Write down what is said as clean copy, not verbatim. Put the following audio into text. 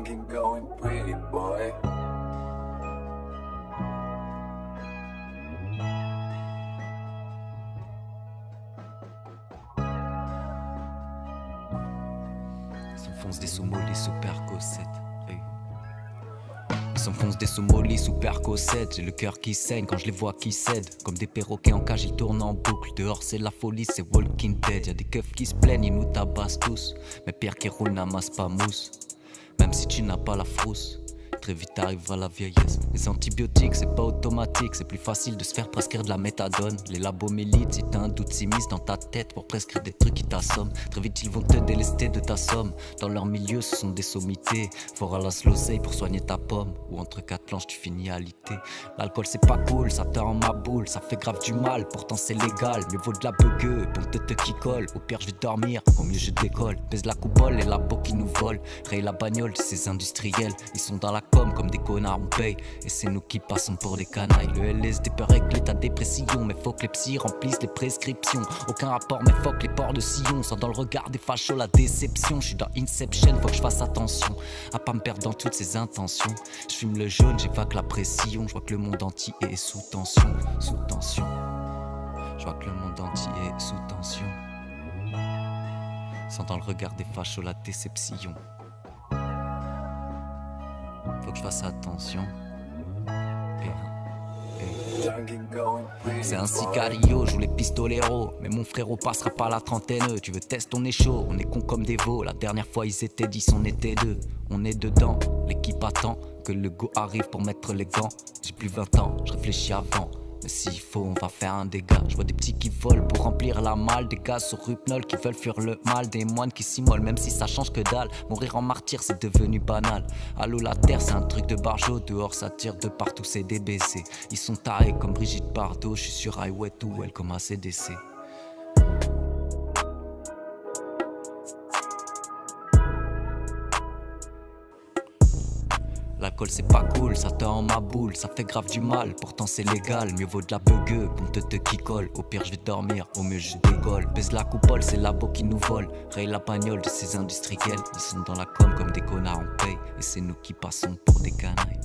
Drinking, going pretty boy. S'enfonce des sous-mollis sous Percocet. Ils s'enfoncent des sous-mollis sous Percocet. J'ai le cœur qui saigne quand je les vois qui cèdent. Comme des perroquets en cage, ils tournent en boucle. Dehors c'est la folie, c'est Walking Dead. Y'a des keufs qui se plaignent, ils nous tabassent tous. Mais pierre qui roule n'amasse pas mousse. Même si tu n'as pas la frousse, très vite arrive à la vieillesse. Les antibiotiques c'est pas automatique, c'est plus facile de se faire prescrire de la méthadone. Les labos m'élitent, si t'as un doute s'immisce dans ta tête pour prescrire des trucs qui t'assomment. Très vite ils vont te délester de ta somme. Dans leur milieu ce sont des sommités. Faut ralasser l'oseille pour soigner ta pomme. Ou entre quatre planches tu finis à l'ité. L'alcool c'est pas cool, ça te rend ma boule. Ça fait grave du mal, pourtant c'est légal. Mieux vaut de la bugueux, pour te qui colle. Au pire je vais dormir, au mieux je décolle. Baise la coupole et la peau qui nous vole. Raye la bagnole de ces industriels. Ils sont dans la com comme des connards on paye. Et c'est nous qui passons pour des canailles. Le LSD peut régler ta dépression. Mais faut que les psys remplissent les prescriptions. Aucun rapport mais faut que les ports de sillon. Sans dans le regard des fachos la déception. Je suis dans Inception, faut que je fasse attention à pas me perdre dans toutes ces intentions. Je fume le jaune, j'évoque la pression. Je vois que le monde entier est sous tension. Sous tension. Je vois que le monde entier est sous tension. Sans dans le regard des fachos la déception. Faut que je fasse attention. C'est un sicario, joue les pistoleros. Mais mon frérot passera pas la trentaine. Tu veux tester, on est chaud, on est con comme des veaux. La dernière fois ils étaient 10, on était 2. On est dedans, l'équipe attend que le go arrive pour mettre les gants. J'ai plus 20 ans, je réfléchis avant. Mais s'il faut, on va faire un dégât. Je vois des petits qui volent pour remplir la malle. Des gars sur Rupnol qui veulent fuir le mal. Des moines qui s'immolent même si ça change que dalle. Mourir en martyr c'est devenu banal. Allô la terre c'est un truc de barjot. Dehors ça tire de partout c'est des baissés. Ils sont tarés comme Brigitte Bardot. Je suis sur Highway to Hell comme ACDC. L'alcool c'est pas cool, ça te rend ma boule, ça fait grave du mal, pourtant c'est légal, mieux vaut de la bugueux, bon te qui colle, au pire je vais dormir, au mieux je décolle, baise la coupole, c'est labo qui nous vole, raye la bagnole de ces industriels, ils sont dans la com comme des connards on paye, et c'est nous qui passons pour des canailles.